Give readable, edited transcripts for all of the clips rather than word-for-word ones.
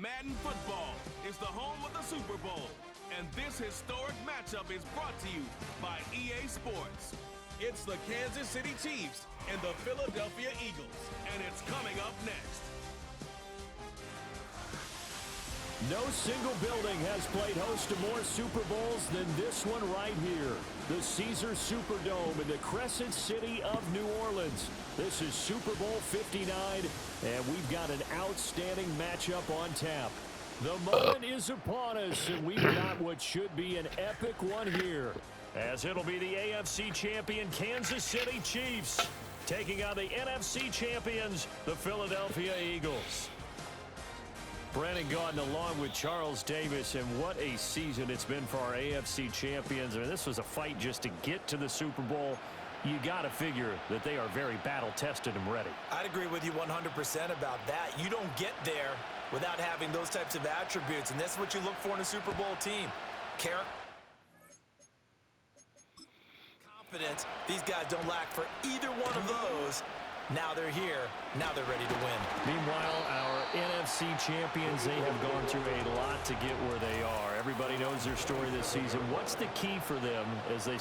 Madden Football is the home of the Super Bowl, and this historic matchup is brought to you by EA Sports. It's the Kansas City Chiefs and the Philadelphia Eagles, and it's coming up next. No single building has played host to more Super Bowls than this one right here. The Caesars Superdome in the Crescent City of New Orleans. This is Super Bowl 59, and we've got an outstanding matchup on tap. The moment is upon us, and we've got what should be an epic one here, as it'll be the AFC champion Kansas City Chiefs taking on the NFC champions, the Philadelphia Eagles. Brandon Gaudin along with Charles Davis, and what a season it's been for our AFC champions. I mean, this was a fight just to get to the Super Bowl. You got to figure that they are very battle-tested and ready. I'd agree with you 100% about that. You don't get there without having those types of attributes, and that's what you look for in a Super Bowl team. Confidence. These guys don't lack for either one of those. Now they're here. Now they're ready to win. Meanwhile, our NFC champions, they have gone through a lot to get where they are. Everybody knows their story this season. What's the key for them as they...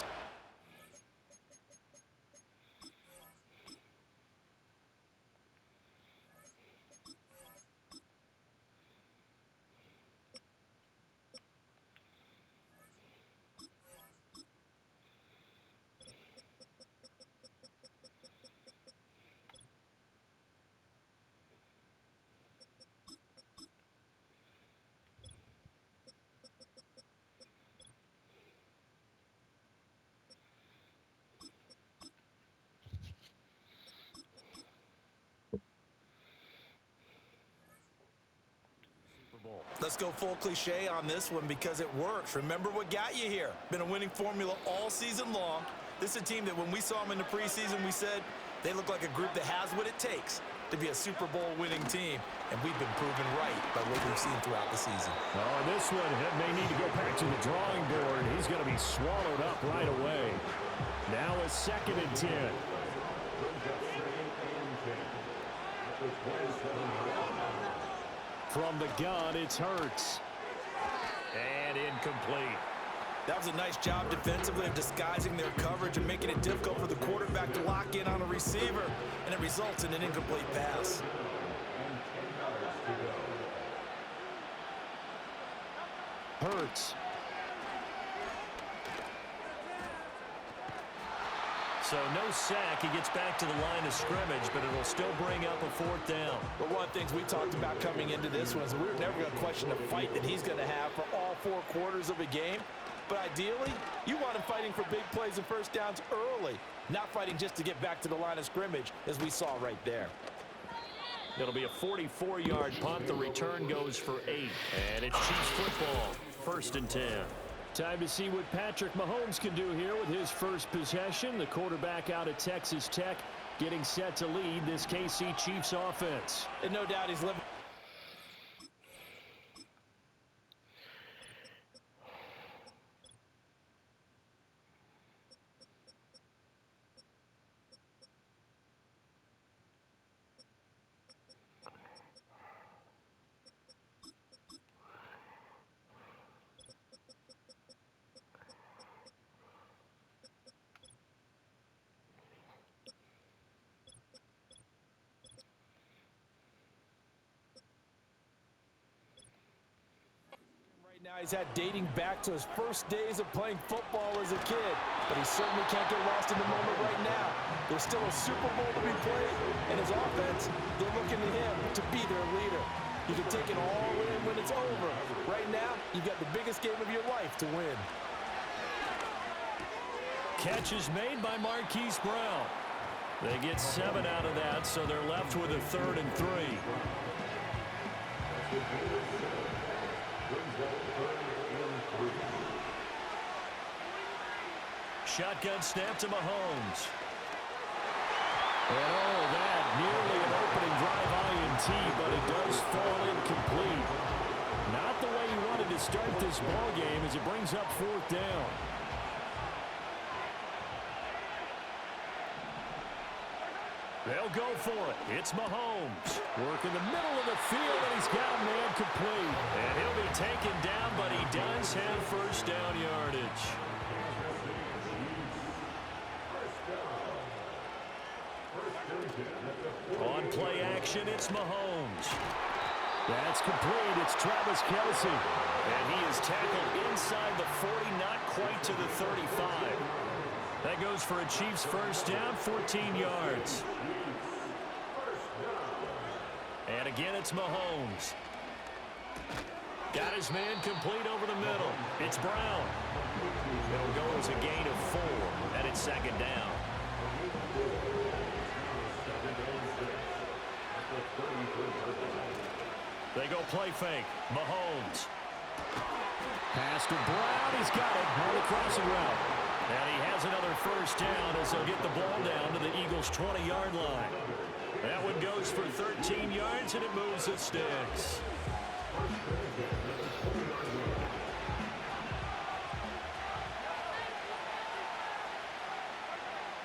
Let's go full cliche on this one because it works. Remember what got you here. Been a winning formula all season long. This is a team that when we saw them in the preseason, we said they look like a group that has what it takes to be a Super Bowl winning team. And we've been proven right by what we've seen throughout the season. Oh, this one may need to go back to the drawing board. He's going to be swallowed up right away. Now a 2nd and 10. From the gun, it's Hurts. And incomplete. That was a nice job defensively of disguising their coverage and making it difficult for the quarterback to lock in on a receiver. And it results in an incomplete pass. Hurts. So no sack. He gets back to the line of scrimmage, but it'll still bring up a 4th down. But one of the things we talked about coming into this one is we were never going to question the fight that he's going to have for all 4 quarters of a game. But ideally, you want him fighting for big plays and first downs early, not fighting just to get back to the line of scrimmage, as we saw right there. It'll be a 44-yard punt. The return goes for 8. And it's Chiefs football, 1st and 10. Time to see what Patrick Mahomes can do here with his first possession. The quarterback out of Texas Tech getting set to lead this KC Chiefs offense. And no doubt he's living. Now he's had dating back to his first days of playing football as a kid, but he certainly can't get lost in the moment right now. There's still a Super Bowl to be played, and his offense, they're looking to him to be their leader. You can take it all in when it's over. Right now, you've got the biggest game of your life to win. Catch is made by Marquise Brown. They get 7 out of that, so they're left with a 3rd and 3. Shotgun snap to Mahomes. And oh, that nearly an opening drive INT, but it does fall incomplete. Not the way he wanted to start this ball game as it brings up 4th down. They'll go for it. It's Mahomes. Working the middle of the field, and he's got a man complete. And he'll be taken down, but he does have first down yardage. On play action, it's Mahomes. That's complete. It's Travis Kelce. And he is tackled inside the 40, not quite to the 35. That goes for a Chiefs first down, 14 yards. And again, it's Mahomes. Got his man complete over the middle. It's Brown. It'll go as a gain of 4, and it's second down. They go play fake. Mahomes. Pass to Brown. He's got it on the crossing route. And he has another first down as they'll get the ball down to the Eagles' 20-yard line. That one goes for 13 yards, and it moves the sticks.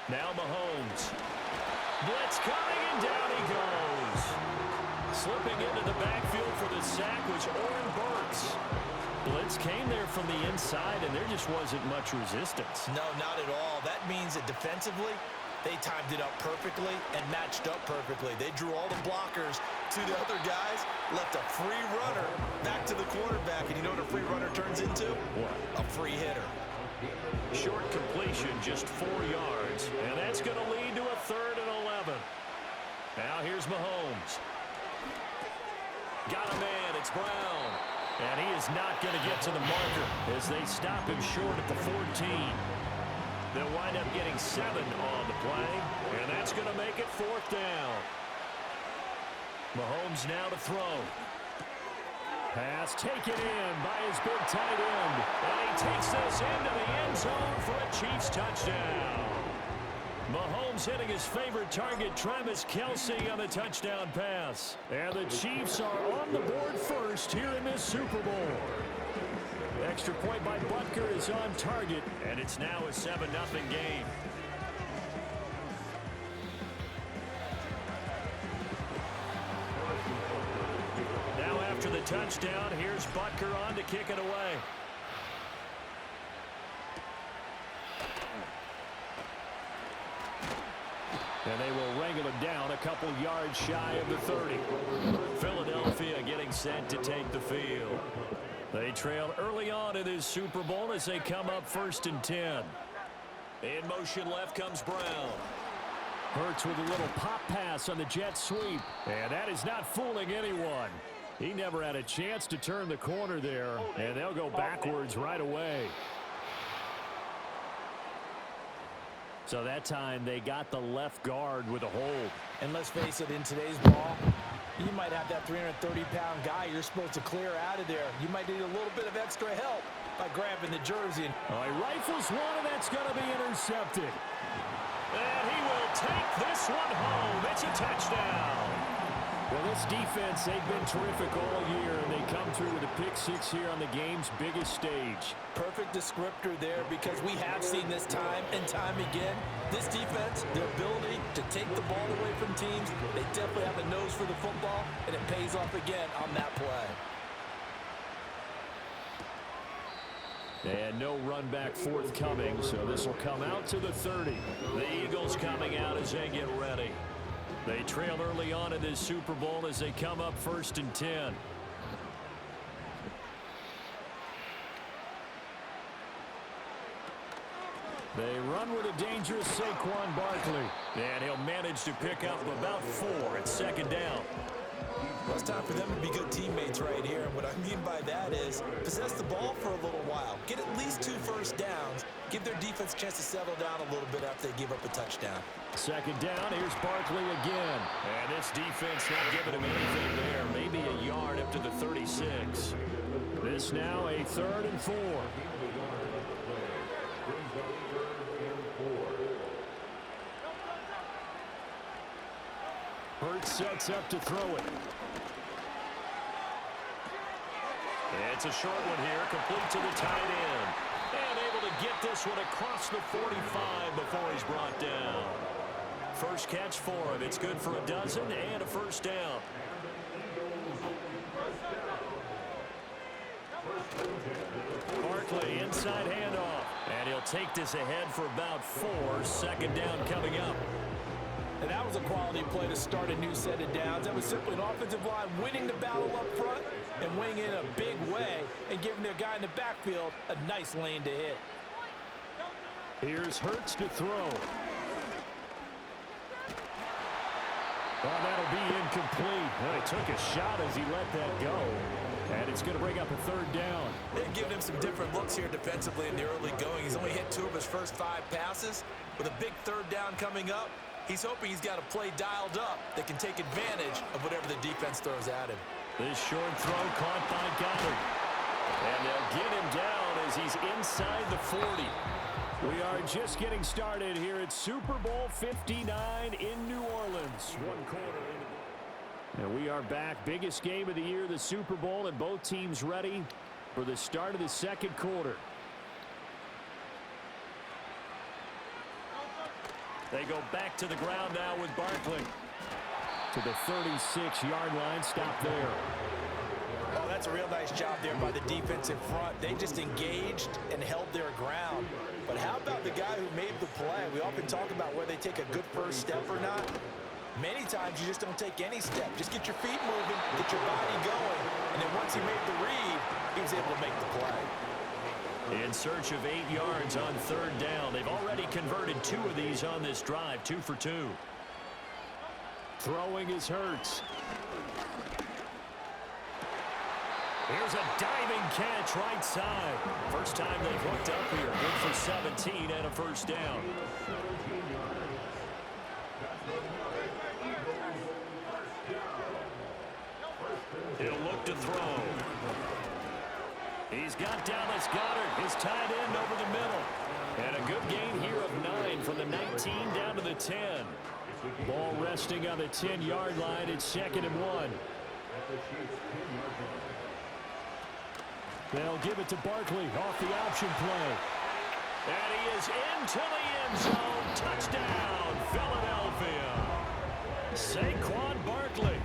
Now Mahomes. Blitz coming, and down he goes. Slipping into the backfield for the sack was Oren Burks. Blitz came there from the inside, and there just wasn't much resistance. No, not at all. That means that defensively, they timed it up perfectly and matched up perfectly. They drew all the blockers to the other guys, left a free runner back to the quarterback, and you know what a free runner turns into? What? A free hitter. Short completion, just 4 yards, and that's going to lead to a 3rd and 11. Now here's Mahomes. Got a man, it's Brown. And he is not going to get to the marker as they stop him short at the 14. They'll wind up getting 7 on the play, and that's going to make it 4th down. Mahomes now to throw. Pass taken in by his big tight end. And he takes this into the end zone for a Chiefs touchdown. Mahomes hitting his favorite target, Travis Kelce, on the touchdown pass. And the Chiefs are on the board first here in this Super Bowl. Extra point by Butker is on target, and it's now a 7-0 game. Now after the touchdown, here's Butker on to kick it away. And they will wrangle it down a couple yards shy of the 30. Philadelphia getting set to take the field. They trail early on in this Super Bowl as they come up 1st and 10. In motion left comes Brown. Hurts with a little pop pass on the jet sweep. And that is not fooling anyone. He never had a chance to turn the corner there. And they'll go backwards right away. So that time they got the left guard with a hold. And let's face it, in today's ball, you might have that 330-pound guy you're supposed to clear out of there. You might need a little bit of extra help by grabbing the jersey. He rifles one, and that's going to be intercepted. And he will take this one home. It's a touchdown. Well, this defense, they've been terrific all year, and they come through with a pick-6 here on the game's biggest stage. Perfect descriptor there, because we have seen this time and time again. This defense, their ability to take the ball away from teams, they definitely have a nose for the football, and it pays off again on that play. And no run back forthcoming, so this will come out to the 30. The Eagles coming out as they get ready. They trail early on in this Super Bowl as they come up 1st and 10. They run with a dangerous Saquon Barkley. And he'll manage to pick up about 4 at 2nd down. Well, it's time for them to be good teammates right here. And what I mean by that is possess the ball for a little while. Get at least 2 first downs. Give their defense a chance to settle down a little bit after they give up a touchdown. 2nd down, here's Barkley again. And this defense not giving him anything there. Maybe a yard up to the 36. This now a 3rd and 4. Hurts sets up to throw it. It's a short one here, complete to the tight end. And able to get this one across the 45 before he's brought down. first catch for him. It's good for a dozen and a first down. Barkley, inside handoff. And he'll take this ahead for about 4. Second down coming up. And that was a quality play to start a new set of downs. That was simply an offensive line winning the battle up front and winning in a big way and giving their guy in the backfield a nice lane to hit. Here's Hurts to throw. Oh, that'll be incomplete. Well, he took a shot as he let that go. And it's going to bring up a third down. They've given him some different looks here defensively in the early going. He's only hit 2 of his first 5 passes. With a big third down coming up, he's hoping he's got a play dialed up that can take advantage of whatever the defense throws at him. This short throw caught by Goddard. And they'll get him down as he's inside the 40. We are just getting started here at Super Bowl 59 in New Orleans. 1 quarter into the... And we are back. Biggest game of the year, the Super Bowl, and both teams ready for the start of the second quarter. They go back to the ground now with Barkley. To the 36-yard line. Stop there. Oh, that's a real nice job there by the defense in front. They just engaged and held their ground. But how about the guy who made the play? We often talk about whether they take a good first step or not. Many times you just don't take any step. Just get your feet moving, get your body going. And then once he made the read, he was able to make the play. In search of 8 yards on third down. They've already converted 2 of these on this drive, 2 for 2. Throwing is Hurts. Here's a diving catch right side. First time they've hooked up here. Good for 17 and a first down. He'll look to throw. He's got Dallas Goedert, his tight end over the middle. And a good gain here of 9 from the 19 down to the 10. Ball resting on the 10-yard line. It's 2nd and 1. They'll give it to Barkley off the option play. And he is into the end zone. Touchdown, Philadelphia. Saquon Barkley,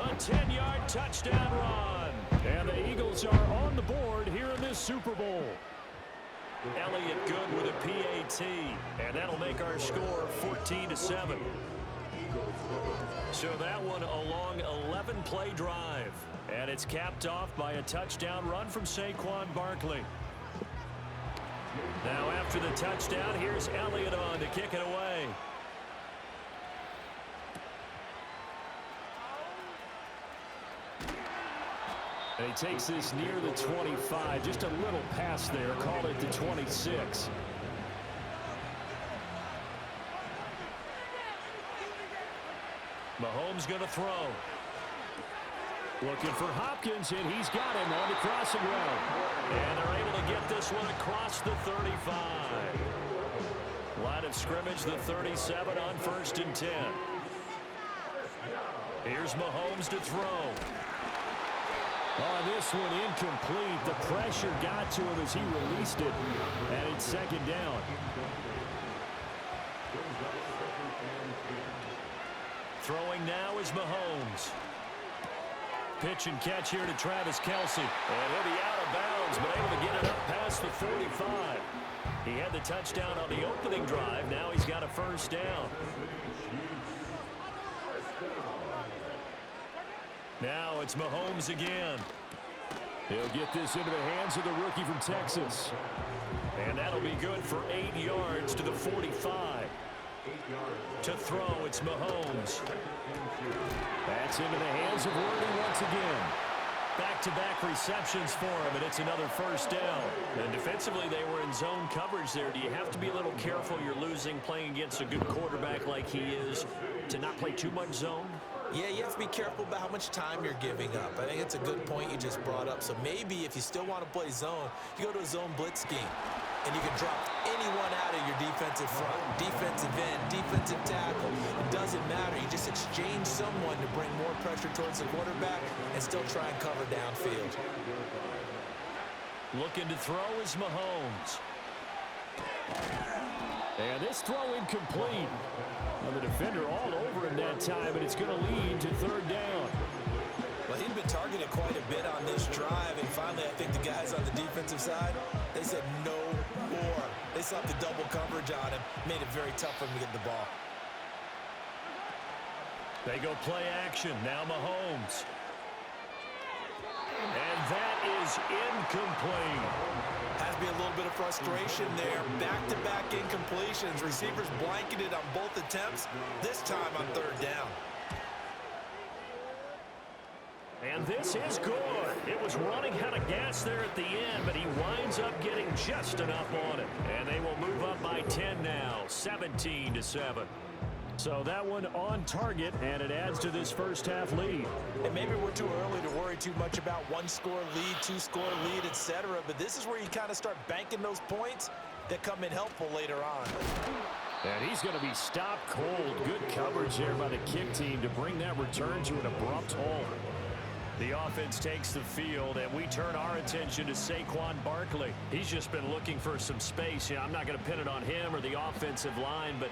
a 10-yard touchdown run. And the Eagles are on the board here in this Super Bowl. Elliott good with a PAT. And that'll make our score 14-7. So that one a long 11-play drive. And it's capped off by a touchdown run from Saquon Barkley. Now after the touchdown, here's Elliott on to kick it away. And he takes this near the 25. Just a little pass there. Call it the 26. Mahomes going to throw. Looking for Hopkins, and he's got him on the crossing route. And they're able to get this one across the 35. Line of scrimmage, the 37 on 1st and 10. Here's Mahomes to throw. Oh, this one incomplete. The pressure got to him as he released it. And it's 2nd down. Throwing now is Mahomes. Pitch and catch here to Travis Kelce. And he'll be out of bounds, but able to get it up past the 45. He had the touchdown on the opening drive. Now he's got a first down. Now it's Mahomes again. He'll get this into the hands of the rookie from Texas. And that'll be good for 8 yards to the 45. To throw, it's Mahomes. That's into the hands of Worthy once again. Back-to-back receptions for him, and it's another first down. And defensively, they were in zone coverage there. Do you have to be a little careful? You're losing playing against a good quarterback like he is to not play too much zone? Yeah, you have to be careful about how much time you're giving up. I think it's a good point you just brought up. So maybe if you still want to play zone, you go to a zone blitz scheme. And you can drop anyone out of your defensive front, defensive end, defensive tackle. It doesn't matter. You just exchange someone to bring more pressure towards the quarterback and still try and cover downfield. Looking to throw is Mahomes. And this throw incomplete. Well, the defender all over him that time, and it's going to lead to third down. Well, he'd been targeted quite a bit on this drive, and finally I think the guys on the defensive side, they said no more. They slapped the double coverage on him, made it very tough for him to get the ball. They go play action. Now Mahomes. And that is incomplete. Has to be a little bit of frustration there. Back-to-back incompletions. Receivers blanketed on both attempts, this time on third down. And this is good. It was running out of gas there at the end, but he winds up getting just enough on it. And they will move up by 10 now, 17-7. So that one on target, and it adds to this first half lead. And maybe we're too early to worry too much about one-score lead, two-score lead, etc. But this is where you kind of start banking those points that come in helpful later on. And he's going to be stopped cold. Good coverage there by the kick team to bring that return to an abrupt halt. The offense takes the field, and we turn our attention to Saquon Barkley. He's just been looking for some space. I'm not going to pin it on him or the offensive line, but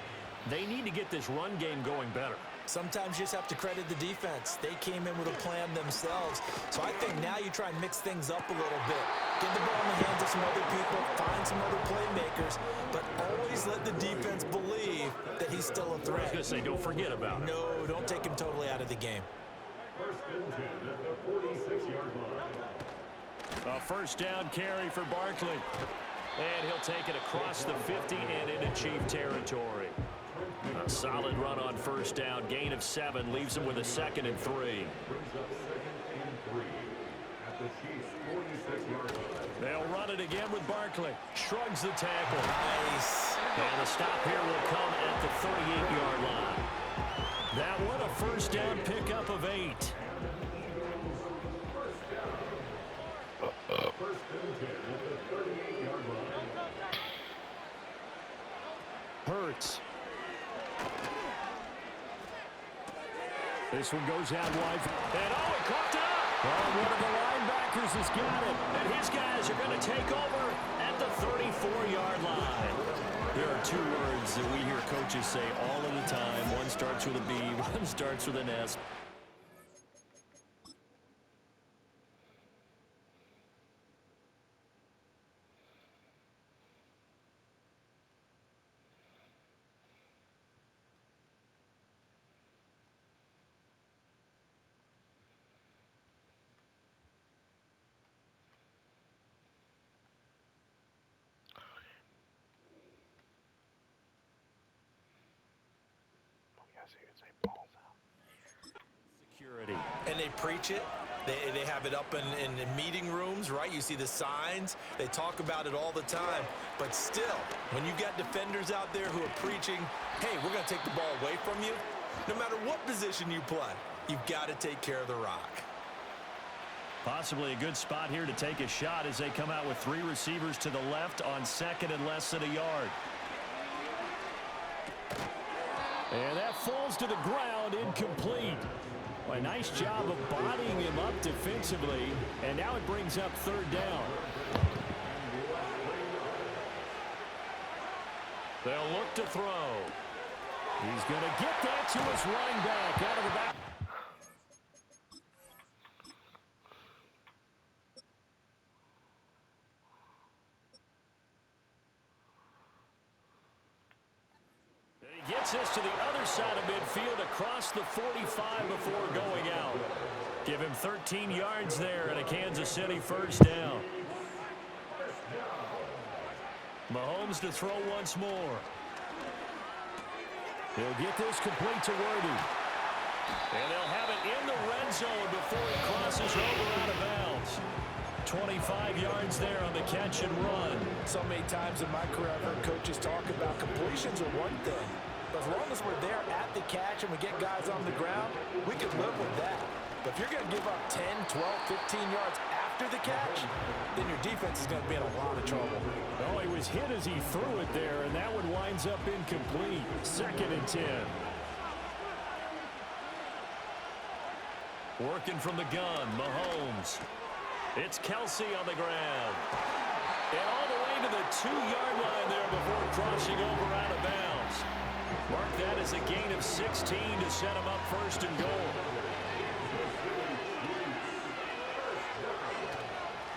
they need to get this run game going better. Sometimes you just have to credit the defense. They came in with a plan themselves. So I think now you try and mix things up a little bit. Get the ball in the hands of some other people, find some other playmakers, but always let the defense believe that he's still a threat. I was going to say, don't forget about it. No, don't take him totally out of the game. A first down carry for Barkley. And he'll take it across the 50 and into Chief territory. A solid run on first down. Gain of 7 leaves him with a 2nd and 3. They'll run it again with Barkley. Shrugs the tackle. Nice. And the stop here will come at the 38-yard line. That one a first down pickup of 8. Hurts. This one goes out wide. And oh, he caught it up. Oh, one of the linebackers has got it. And his guys are going to take over at the 34-yard line. There are 2 words that we hear coaches say all of the time. One starts with a B, one starts with an S. Security. And they preach it. They have it up in meeting rooms, right? You see the signs. They talk about it all the time. But still, when you got defenders out there who are preaching, hey, we're going to take the ball away from you, no matter what position you play, you've got to take care of the rock. Possibly a good spot here to take a shot as they come out with 3 receivers to the left on 2nd and less than a yard. And that falls to the ground, incomplete. Well, a nice job of bodying him up defensively, and now it brings up 3rd down. They'll look to throw. He's going to get that to his running back out of the back. Gets this to the other side of midfield across the 45 before going out. Give him 13 yards there and a Kansas City first down. Mahomes to throw once more. He'll get this complete to Worthy. And they'll have it in the red zone before he crosses over out of bounds. 25 yards there on the catch and run. So many times in my career, I've heard coaches talk about completions are one thing. But as long as we're there at the catch and we get guys on the ground, we can live with that. But if you're going to give up 10, 12, 15 yards after the catch, then your defense is going to be in a lot of trouble. Oh, he was hit as he threw it there, and that one winds up incomplete. 2nd and 10. Working from the gun, Mahomes. It's Kelsey on the ground. And all the way to the 2-yard line there before crossing over out of bounds. Mark that as a gain of 16 to set him up first and goal.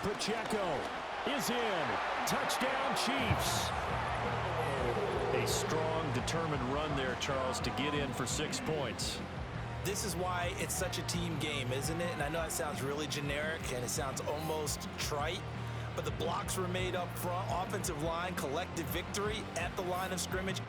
Pacheco is in. Touchdown, Chiefs. A strong, determined run there, Charles, to get in for 6 points. This is why it's such a team game, isn't it? And I know it sounds really generic and it sounds almost trite, but the blocks were made up front, offensive line, collective victory at the line of scrimmage.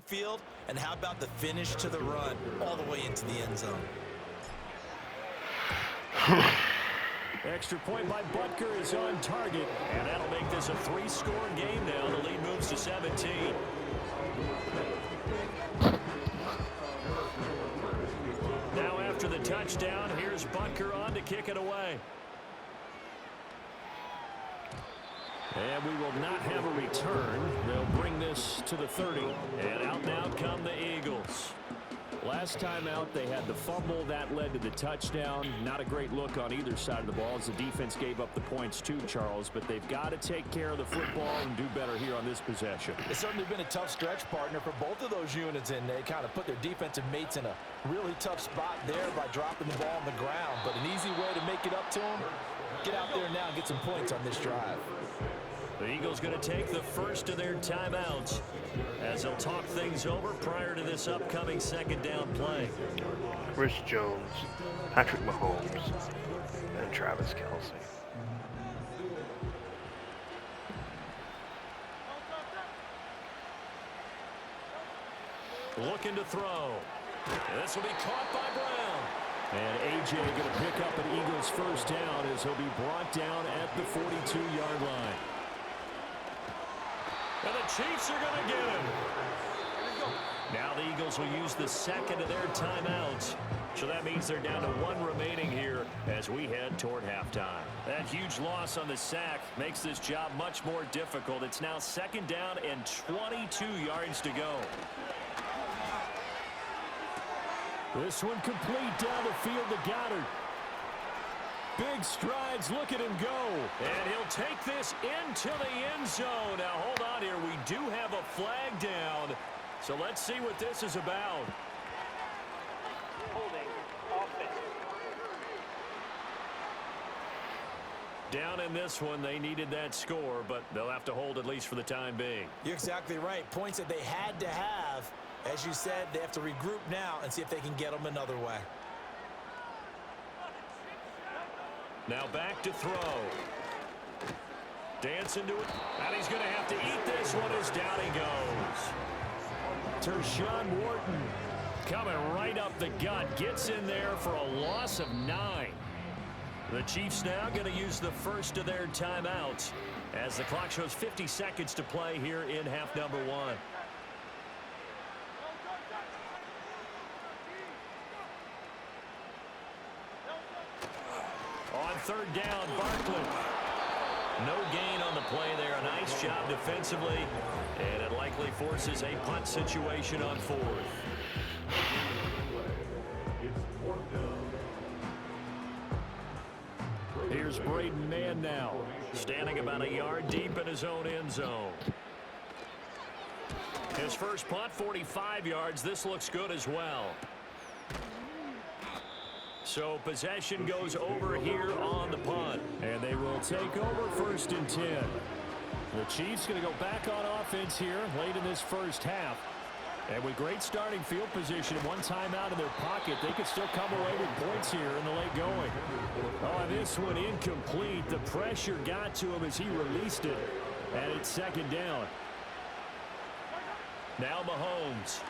Downfield, and how about the finish to the run all the way into the end zone? Extra point by Butker is on target, and that'll make this a 3-score game now. The lead moves to 17. Now after the touchdown, here's Butker on to kick it away. And we will not have a return. They'll bring this to the 30. And out now come the Eagles. Last time out, they had the fumble. That led to the touchdown. Not a great look on either side of the ball as the defense gave up the points too, Charles. But they've got to take care of the football and do better here on this possession. It's certainly been a tough stretch, partner, for both of those units, and they kind of put their defensive mates in a really tough spot there by dropping the ball on the ground. But an easy way to make it up to them, get out there now and get some points on this drive. The Eagles going to take the first of their timeouts as they'll talk things over prior to this upcoming second down play. Chris Jones, Patrick Mahomes, and Travis Kelce. Looking to throw. This will be caught by Brown. And A.J. going to pick up an Eagles first down as he'll be brought down at the 42-yard line. And the Chiefs are going to get him. Now the Eagles will use the second of their timeouts. So that means they're down to one remaining here as we head toward halftime. That huge loss on the sack makes this job much more difficult. It's now second down and 22 yards to go. This one complete down the field to Goddard. Big strides. Look at him go. And he'll take this into the end zone. Now, hold on here. We do have a flag down. So let's see what this is about. Holding offense. Down in this one, they needed that score, but they'll have to hold at least for the time being. You're exactly right. Points that they had to have. As you said, they have to regroup now and see if they can get them another way. Now back to throw. Dance into it. And he's going to have to eat this one as down he goes. Tershawn Wharton coming right up the gut. Gets in there for a loss of 9. The Chiefs now going to use the first of their timeouts as the clock shows 50 seconds to play here in half number 1. On third down, Barkley. No gain on the play there. A nice job defensively. And it likely forces a punt situation on fourth. Here's Braden Mann now. Standing about a yard deep in his own end zone. His first punt, 45 yards. This looks good as well. So possession goes over here on the punt. And they will take over first and 10. The Chiefs going to go back on offense here late in this first half. And with great starting field position, one timeout in their pocket, they could still come away with points here in the late going. Oh, and this one incomplete. The pressure got to him as he released it. And it's second down. Now Mahomes.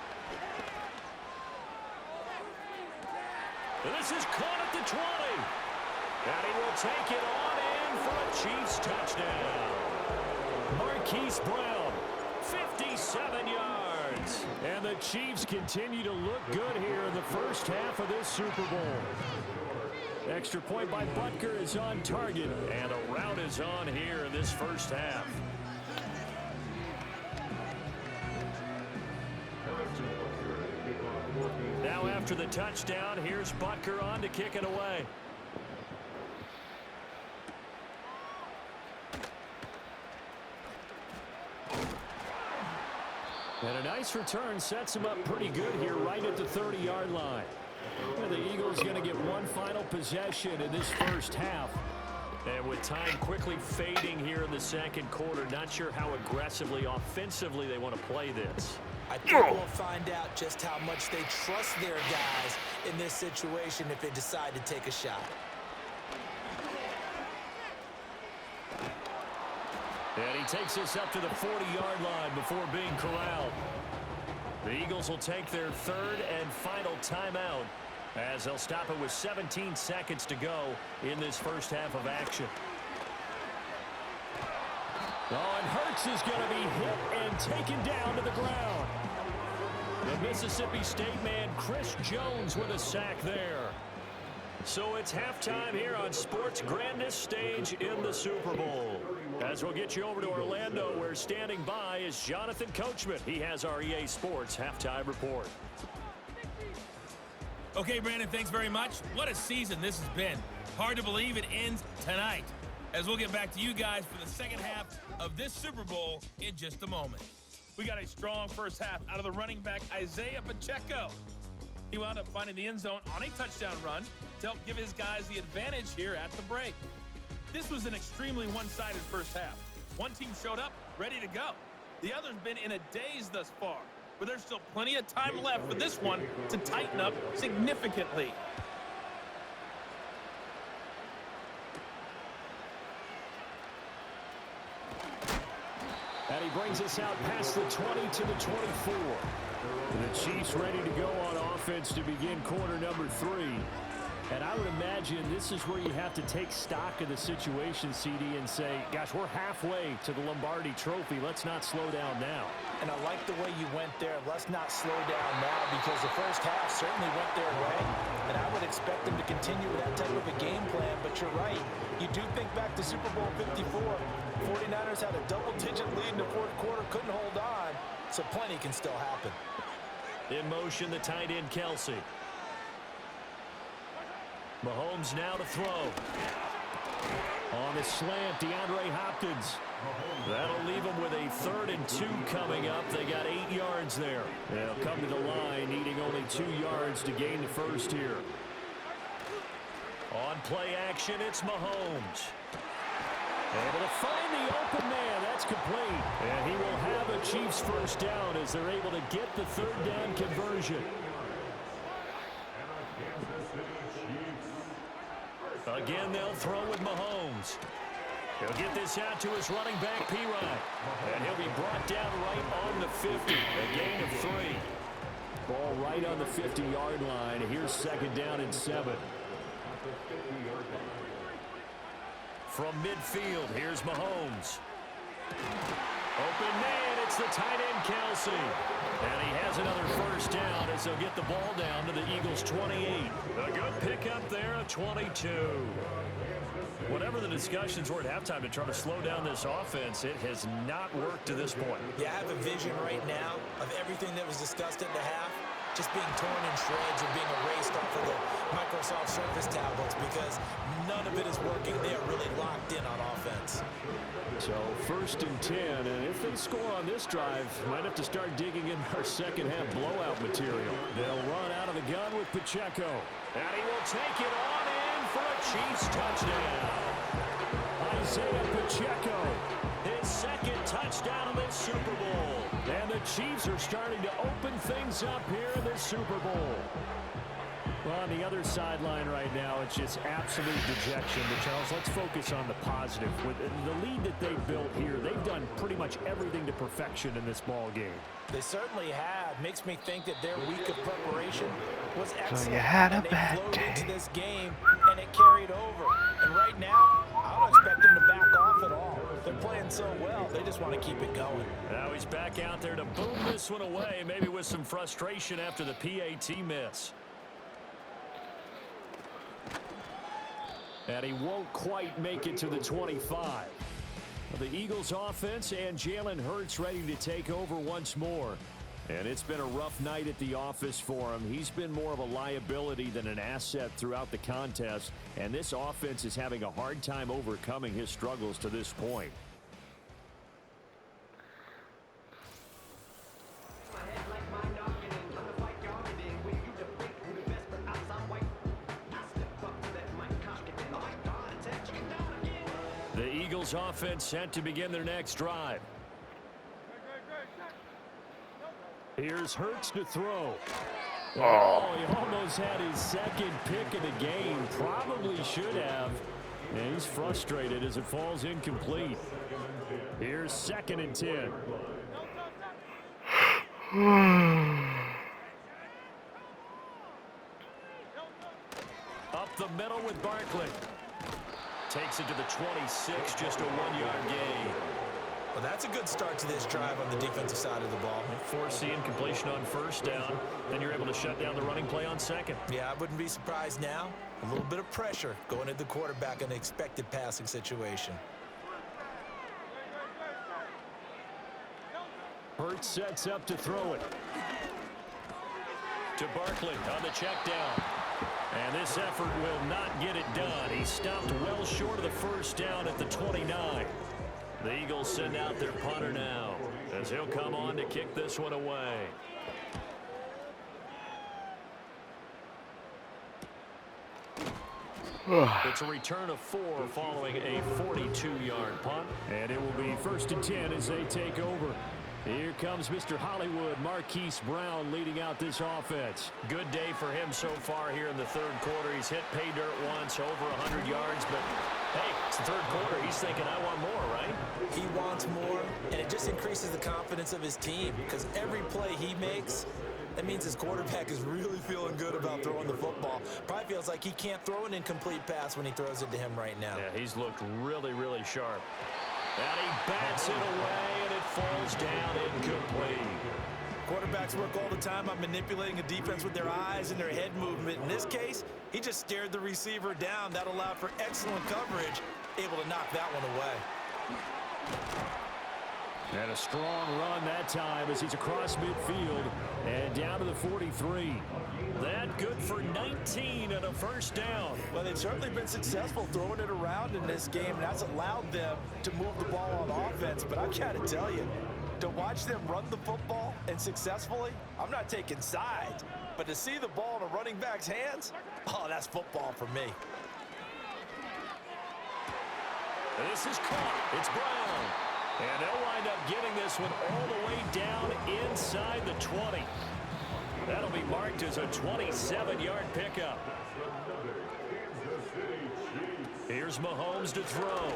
And this is caught at the 20. And he will take it on in for a Chiefs touchdown. Marquise Brown, 57 yards. And the Chiefs continue to look good here in the first half of this Super Bowl. Extra point by Butker is on target. And a rout is on here in this first half. Now after the touchdown, here's Butker on to kick it away. And a nice return sets him up pretty good here right at the 30-yard line. And the Eagles going to get one final possession in this first half. And with time quickly fading here in the second quarter, not sure how aggressively, offensively they want to play this. I think we'll find out just how much they trust their guys in this situation if they decide to take a shot. And he takes this up to the 40-yard line before being corralled. The Eagles will take their third and final timeout as they'll stop it with 17 seconds to go in this first half of action. Oh, and Hurts is going to be hit and taken down to the ground. The Mississippi State man, Chris Jones, with a sack there. So it's halftime here on sports' grandest stage in the Super Bowl. As we'll get you over to Orlando, where standing by is Jonathan Coachman. He has our EA Sports halftime report. Okay, Brandon, thanks very much. What a season this has been. Hard to believe it ends tonight. As we'll get back to you guys for the second half of this Super Bowl in just a moment. We got a strong first half out of the running back, Isaiah Pacheco. He wound up finding the end zone on a touchdown run to help give his guys the advantage here at the break. This was an extremely one-sided first half. One team showed up, ready to go. The other's been in a daze thus far, but there's still plenty of time left for this one to tighten up significantly. And he brings us out past the 20 to the 24. The Chiefs ready to go on offense to begin quarter number 3. And I would imagine this is where you have to take stock of the situation, CD, and say, gosh, we're halfway to the Lombardi Trophy. Let's not slow down now. And I like the way you went there. Let's not slow down now, because the first half certainly went their way. And I would expect them to continue with that type of a game plan. But you're right. You do think back to Super Bowl 54. 49ers had a double-digit lead in the fourth quarter, couldn't hold on. So plenty can still happen. In motion, the tight end, Kelsey. Mahomes now to throw. On the slant, DeAndre Hopkins. That'll leave them with a 3rd and 2 coming up. They got 8 yards there. They'll come to the line, needing only 2 yards to gain the first here. On play action, it's Mahomes. Able to find the open man. That's complete. And he will have a Chiefs first down as they're able to get the 3rd down conversion. Again, they'll throw with Mahomes. He'll get this out to his running back, P-Ryan. And he'll be brought down right on the 50. A gain of 3. Ball right on the 50-yard line. Here's 2nd down and 7. From midfield, here's Mahomes. Open man, it's the tight end, Kelsey. And he has another first down as they'll get the ball down to the Eagles' 28. A good pickup there of 22. Whatever the discussions were at halftime to try to slow down this offense, it has not worked to this point. Yeah, I have a vision right now of everything that was discussed at the half just being torn in shreds or being erased off of the Microsoft Surface tablets, because none of it is working. They are really locked in on offense. So 1st and 10, and if they score on this drive, might have to start digging in our second half blowout material. They'll run out of the gun with Pacheco. And he will take it on in for a Chiefs touchdown. Isaiah Pacheco, his 2nd touchdown of this Super Bowl. And the Chiefs are starting to open things up here in the Super Bowl. Well, on the other sideline right now, it's just absolute dejection. But, Charles, let's focus on the positive. With the lead that they built here, they've done pretty much everything to perfection in this ball game. They certainly have. Makes me think that their week of preparation was excellent. So you had a and bad they flowed day. into this game, and it carried over. And right now, I don't expect them to back off at all. They're playing so well, they just want to keep it going. Now he's back out there to boom this one away, maybe with some frustration after the PAT miss. And he won't quite make it to the 25. The Eagles offense and Jalen Hurts ready to take over once more. And it's been a rough night at the office for him. He's been more of a liability than an asset throughout the contest. And this offense is having a hard time overcoming his struggles to this point. The Eagles offense set to begin their next drive. Here's Hurts to throw. Oh, he almost had his 2nd pick of the game. Probably should have. And he's frustrated as it falls incomplete. Here's 2nd and 10. Up the middle with Barkley. Takes it to the 26, just a 1-yard gain. Well, that's a good start to this drive on the defensive side of the ball. Force the incompletion on 1st down. Then you're able to shut down the running play on 2nd. Yeah, I wouldn't be surprised now. A little bit of pressure going at the quarterback in an expected passing situation. Hurts sets up to throw it. To Barkley on the check down. And this effort will not get it done. He stopped well short of the first down at the 29. The Eagles send out their punter now as he'll come on to kick this one away. It's a return of 4 following a 42-yard punt. And it will be 1st and 10 as they take over. Here comes Mr. Hollywood, Marquise Brown, leading out this offense. Good day for him so far here in the 3rd quarter. He's hit pay dirt once, over 100 yards, but hey, it's the 3rd quarter. He's thinking, I want more, right? He wants more, and it just increases the confidence of his team, because every play he makes, That means his quarterback is really feeling good about throwing the football. Probably feels like he can't throw an incomplete pass when he throws it to him right now. Yeah, he's looked really, really sharp. And he bats it away, and it falls down incomplete. Quarterbacks work all the time on manipulating a defense with their eyes and their head movement. In this case, he just stared the receiver down. That allowed for excellent coverage, able to knock that one away. And a strong run that time as he's across midfield and down to the 43. That good for 19 and a first down. Well, they've certainly been successful throwing it around in this game, and that's allowed them to move the ball on offense. But I've got to tell you, to watch them run the football and successfully, I'm not taking sides. But to see the ball in a running back's hands, oh, that's football for me. This is caught. It's Brown. And they'll wind up getting this one all the way down inside the 20. That'll be marked as a 27-yard pickup. Here's Mahomes to throw.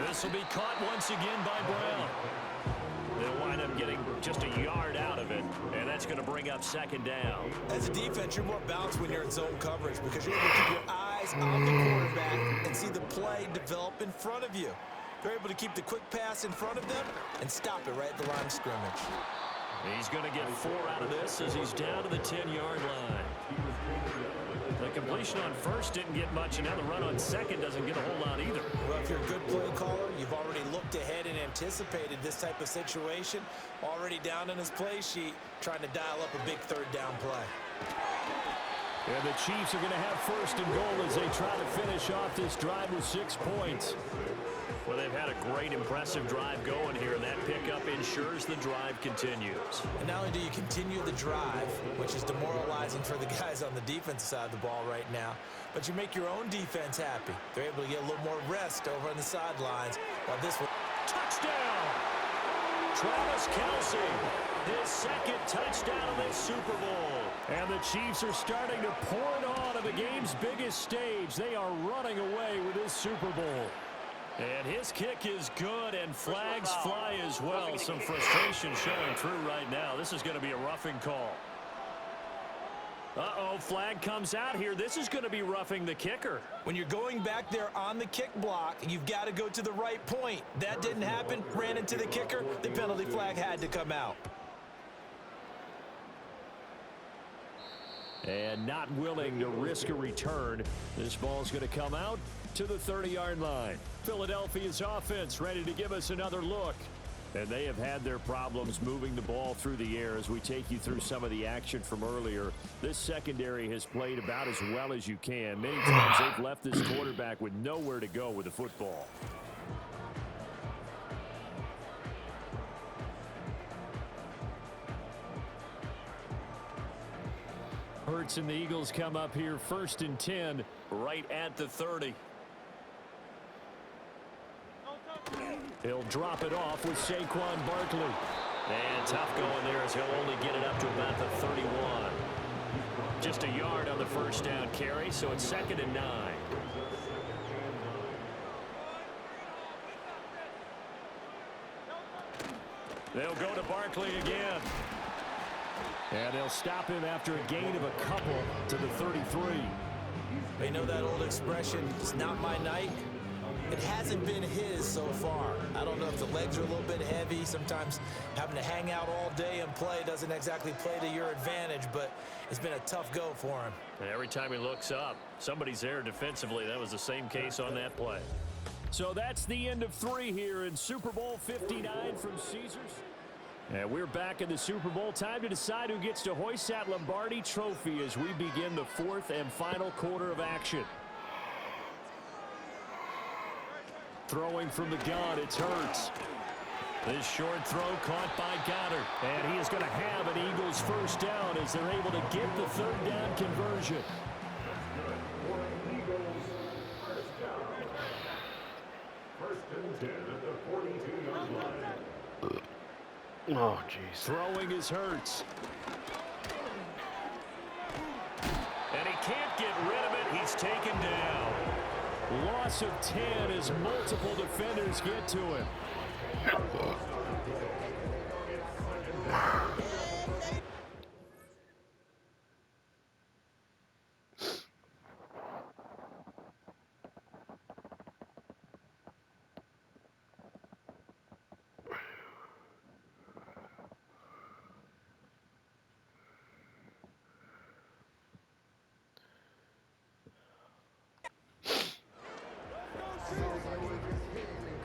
This will be caught once again by Brown. They'll wind up getting just a yard out of it, and that's going to bring up second down. As a defense, you're more balanced when you're in zone coverage because you're able to keep your eyes on the quarterback and see the play develop in front of you. They're able to keep the quick pass in front of them and stop it right at the line of scrimmage. He's going to get 4 out of this as he's down to the 10-yard line. The completion on first didn't get much, and now the run on second doesn't get a whole lot either. Well, if you're a good play caller, you've already looked ahead and anticipated this type of situation. Already down in his play sheet, trying to dial up a big third down play. And the Chiefs are going to have first and goal as they try to finish off this drive with 6 points. Well, they've had a great, impressive drive going here, and that pickup ensures the drive continues. And not only do you continue the drive, which is demoralizing for the guys on the defensive side of the ball right now, but you make your own defense happy. They're able to get a little more rest over on the sidelines while this one... Touchdown! Travis Kelce, his second touchdown of this Super Bowl. And the Chiefs are starting to pour it on the game's biggest stage. They are running away with this Super Bowl. And his kick is good, and flags fly as well. Some frustration showing through right now. This is going to be a roughing call. Uh-oh, flag comes out here. This is going to be roughing the kicker. When you're going back there on the kick block, you've got to go to the right point. That didn't happen. Ran into the kicker. The penalty flag had to come out. And not willing to risk a return. This ball's going to come out to the 30-yard line. Philadelphia's offense ready to give us another look. And they have had their problems moving the ball through the air as we take you through some of the action from earlier. This secondary has played about as well as you can. Many times they've left this quarterback with nowhere to go with the football. Hurts and the Eagles come up here first and 10 right at the 30. He'll drop it off with Saquon Barkley. And tough going there as he'll only get it up to about the 31. Just a yard on the first down carry, so it's 2nd and 9. They'll go to Barkley again. And they'll stop him after a gain of a couple to the 33. You know that old expression, it's not my night? It hasn't been his so far. I don't know if the legs are a little bit heavy. Sometimes having to hang out all day and play doesn't exactly play to your advantage, but it's been a tough go for him. And every time he looks up, somebody's there defensively. That was the same case on that play. So that's the end of 3 here in Super Bowl 59 from Caesars. And we're back in the Super Bowl. Time to decide who gets to hoist that Lombardi trophy as we begin the 4th and final quarter of action. Throwing from the gun, it's Hurts. This short throw caught by Goddard. And he is going to have an Eagles first down as they're able to get the 3rd down conversion. Oh, jeez. Throwing is Hurts. And he can't get rid of it. He's taken down. Loss of 10 as multiple defenders get to him.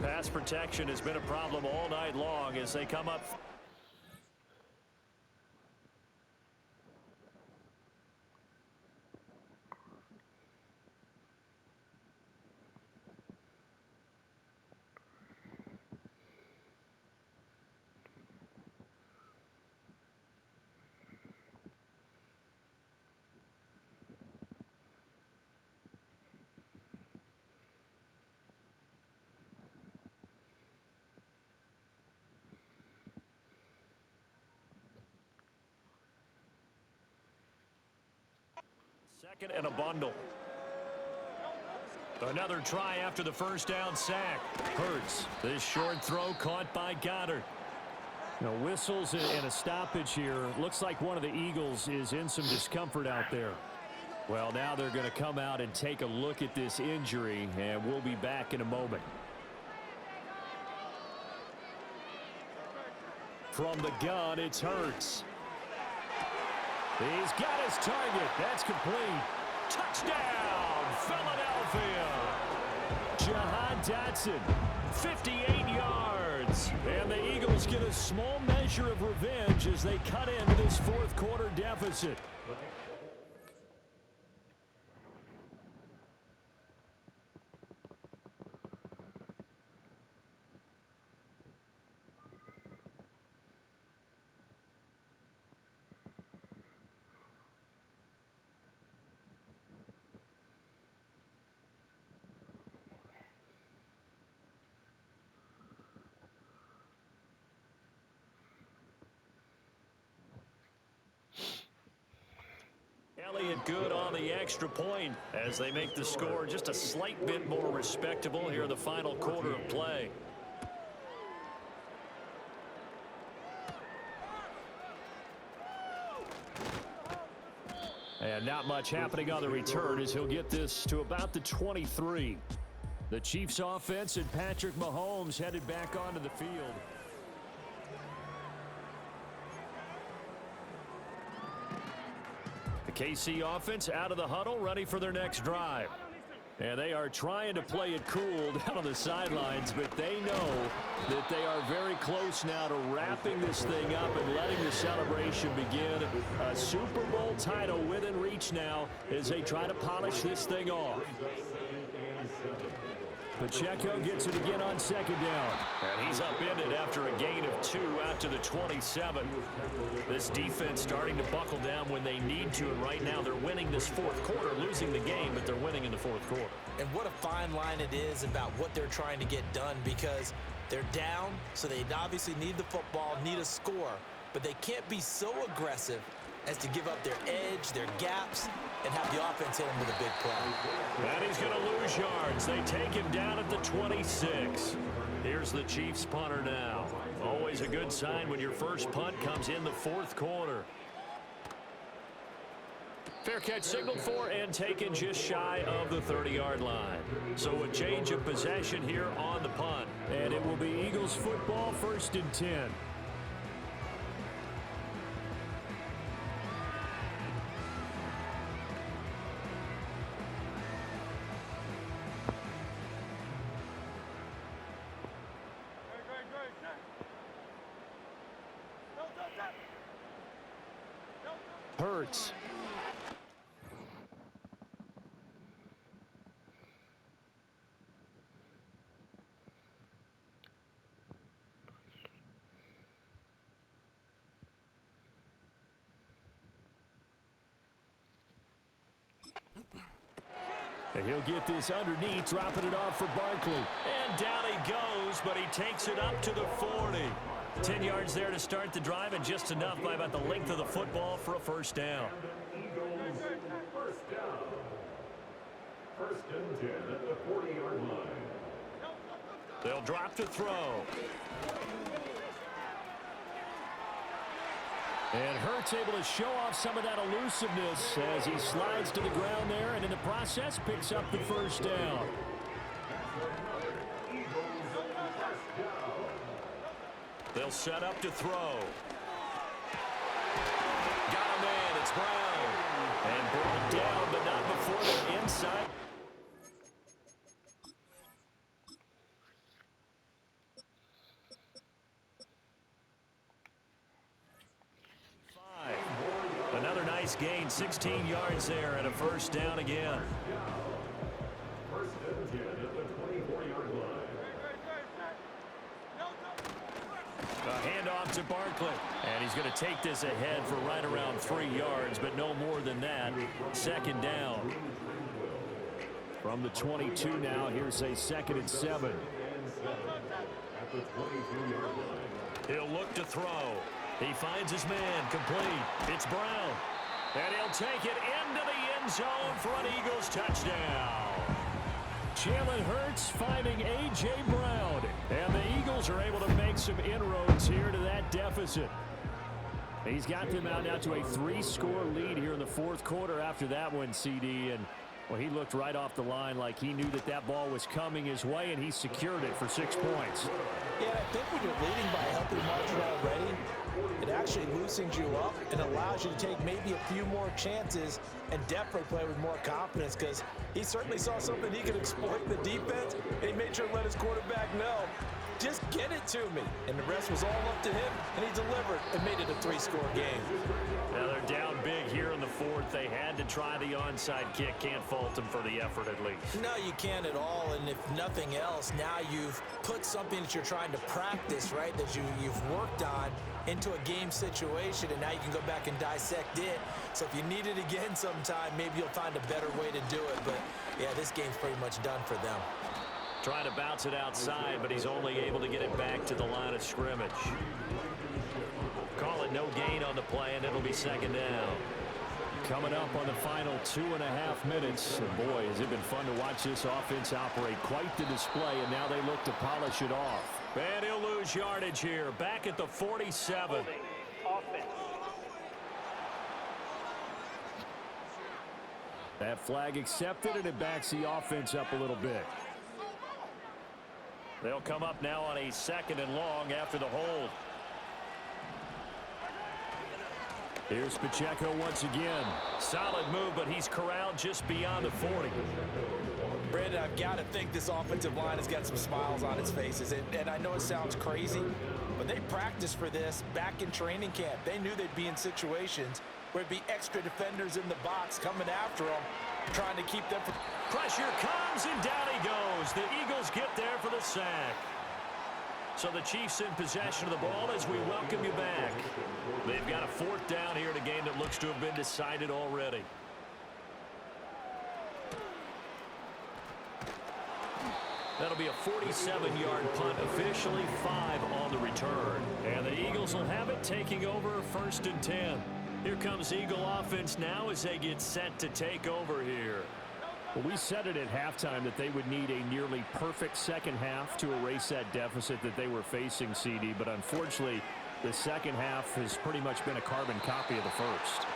Pass protection has been a problem all night long as they come up. Second and a bundle. Another try after the first down sack. Hurts. This short throw caught by Goddard. Now whistles and a stoppage here. Looks like one of the Eagles is in some discomfort out there. Well, now they're going to come out and take a look at this injury, and we'll be back in a moment. From the gun, it's Hurts. He's got his target. That's complete. Touchdown, Philadelphia. Jahan Dotson, 58 yards. And the Eagles get a small measure of revenge as they cut into this fourth quarter deficit. Elliott good on the extra point as they make the score just a slight bit more respectable here in the final quarter of play. And not much happening on the return as he'll get this to about the 23. The Chiefs offense and Patrick Mahomes headed back onto the field. The KC offense out of the huddle, ready for their next drive. And they are trying to play it cool down on the sidelines, but they know that they are very close now to wrapping this thing up and letting the celebration begin. A Super Bowl title within reach now as they try to polish this thing off. Pacheco gets it again on second down. And he's upended after a gain of 2 out to the 27. This defense starting to buckle down when they need to, and right now they're winning this fourth quarter, losing the game, but they're winning in the fourth quarter. And what a fine line it is about what they're trying to get done, because they're down, so they obviously need the football, need a score, but they can't be so aggressive as to give up their edge, their gaps, and have the offense hit him with a big play. And he's going to lose yards. They take him down at the 26. Here's the Chiefs punter now. Always a good sign when your first punt comes in the fourth quarter. Fair catch signaled for and taken just shy of the 30-yard line. So a change of possession here on the punt. And it will be Eagles football, 1st and 10. Hurts. And he'll get this underneath, dropping it off for Barkley. And down he goes, but he takes it up to the 40. 10 yards there to start the drive, and just enough by about the length of the football for a first down. First down. 1st and 10 at the 40-yard line. They'll drop to throw. And Hurts able to show off some of that elusiveness as he slides to the ground there, and in the process picks up the first down. They'll set up to throw. Got a man, it's Brown. And brought down, but not before they're inside. nice gain, 16 yards there, and a first down again. First and 10 at the 24-yard line. A handoff to Barkley. And he's going to take this ahead for right around 3 yards, but no more than that. Second down. From the 22 now, here's a 2nd and 7. At the 23-yard line. He'll look to throw. He finds his man, complete. It's Brown. And he'll take it into the end zone for an Eagles touchdown. Jalen Hurts finding A.J. Brown. And the Eagles are able to make some inroads here to that deficit. He's got them out now to a 3-score lead here in the 4th quarter after that one, CD. And, well, he looked right off the line like he knew that that ball was coming his way, and he secured it for 6 points. Yeah, I think when you're leading by a healthy margin already, it actually loosens you up and allows you to take maybe a few more chances and definitely play with more confidence, because he certainly saw something he could exploit in the defense, and he made sure to let his quarterback know, just get it to me. And the rest was all up to him, and he delivered and made it a 3-score game. Now they're down big here in the 4th. They had to try the onside kick. Can't fault them for the effort at least. No, you can't at all. And if nothing else, now you've put something that you're trying to practice, right, that you've worked on into a game situation, and now you can go back and dissect it. So if you need it again sometime, maybe you'll find a better way to do it. But, yeah, this game's pretty much done for them. Trying to bounce it outside, but he's only able to get it back to the line of scrimmage. Call it no gain on the play, and it'll be 2nd down. Coming up on the final 2.5 minutes. And boy, has it been fun to watch this offense operate. Quite the display, and now they look to polish it off. And he'll lose yardage here. Back at the 47. That flag accepted, and it backs the offense up a little bit. They'll come up now on a 2nd and long after the hold. Here's Pacheco once again. Solid move, but he's corralled just beyond the 40. Brandon, I've got to think this offensive line has got some smiles on its faces. And I know it sounds crazy, but they practiced for this back in training camp. They knew they'd be in situations where it'd be extra defenders in the box coming after them, trying to keep them from... Pressure comes, and down he goes. The Eagles get there for the sack. So the Chiefs in possession of the ball as we welcome you back. They've got a 4th down here in a game that looks to have been decided already. That'll be a 47-yard punt, officially 5 on the return. And the Eagles will have it, taking over 1st and 10. Here comes Eagle offense now as they get set to take over here. Well, we said it at halftime that they would need a nearly perfect second half to erase that deficit that they were facing, CD. But unfortunately, the second half has pretty much been a carbon copy of the first.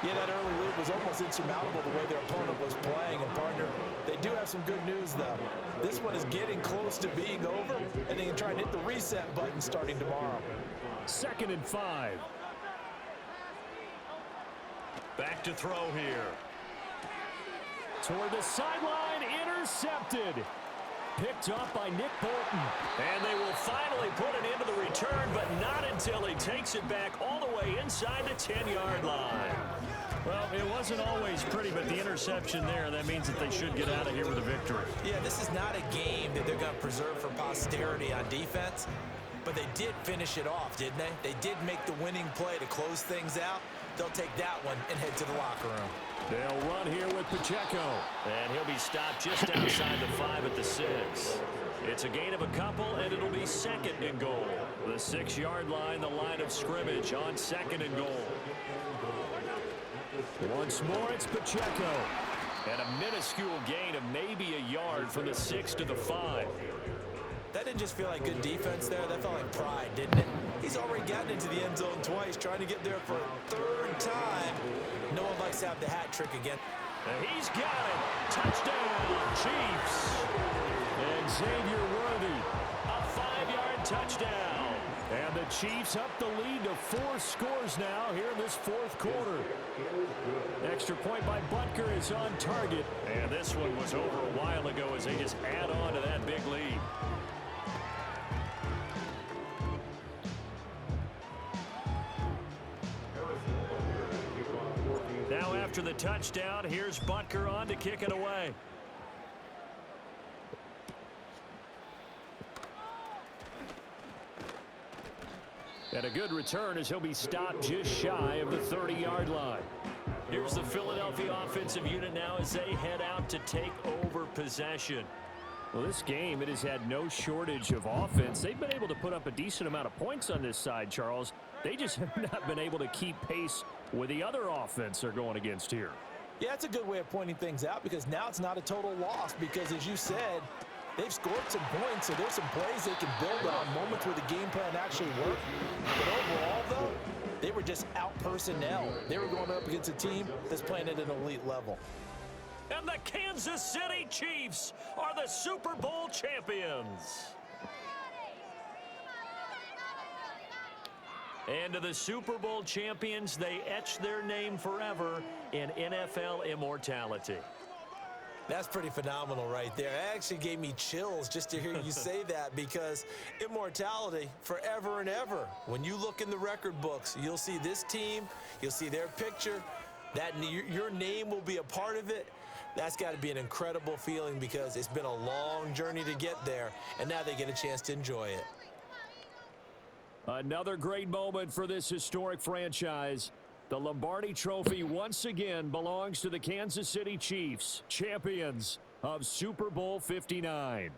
Yeah, that early lead was almost insurmountable the way their opponent was playing. And, partner, they do have some good news, though. This one is getting close to being over, and they can try and hit the reset button starting tomorrow. 2nd and 5. Back to throw here. Toward the sideline, intercepted. Picked up by Nick Bolton. And they will finally put it into the return, but not until he takes it back all the way inside the 10-yard line. Well, it wasn't always pretty, but the interception there, that means that they should get out of here with a victory. Yeah, this is not a game that they're going to preserve for posterity on defense, but they did finish it off, didn't they? They did make the winning play to close things out. They'll take that one and head to the locker room. They'll run here with Pacheco. And he'll be stopped just outside the 5 at the 6. It's a gain of a couple, and it'll be 2nd and goal. The 6-yard line, the line of scrimmage on 2nd and goal. Once more, it's Pacheco. And a minuscule gain of maybe a yard from the 6 to the 5. That didn't just feel like good defense there. That felt like pride, didn't it? He's already gotten into the end zone twice, trying to get there for a 3rd time. No one likes to have the hat trick again. And he's got it. Touchdown, Chiefs. And Xavier Worthy, a 5-yard touchdown. And the Chiefs up the lead to 4 scores now here in this 4th quarter. Extra point by Butker is on target. And this one was over a while ago as they just add on to that big lead. After the touchdown, here's Butker on to kick it away. And a good return as he'll be stopped just shy of the 30-yard line. Here's the Philadelphia offensive unit now as they head out to take over possession. Well, this game, it has had no shortage of offense. They've been able to put up a decent amount of points on this side, Charles. They just have not been able to keep pace with the other offense they're going against here. Yeah, that's a good way of pointing things out because now it's not a total loss because, as you said, they've scored some points, so there's some plays they can build on, moments where the game plan actually worked. But overall, though, they were just out-personnel. They were going up against a team that's playing at an elite level. And the Kansas City Chiefs are the Super Bowl champions. And to the Super Bowl champions, they etch their name forever in NFL immortality. That's pretty phenomenal right there. It actually gave me chills just to hear you say that because immortality forever and ever. When you look in the record books, you'll see this team, you'll see their picture, that your name will be a part of it. That's got to be an incredible feeling because it's been a long journey to get there, and now they get a chance to enjoy it. Another great moment for this historic franchise. The Lombardi Trophy once again belongs to the Kansas City Chiefs, champions of Super Bowl 59.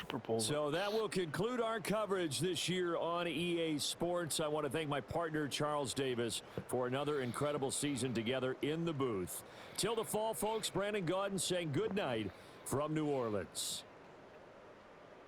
Super Bowl. So that will conclude our coverage this year on EA Sports. I want to thank my partner, Charles Davis, for another incredible season together in the booth. Till the fall, folks, Brandon Gaudin saying good night from New Orleans.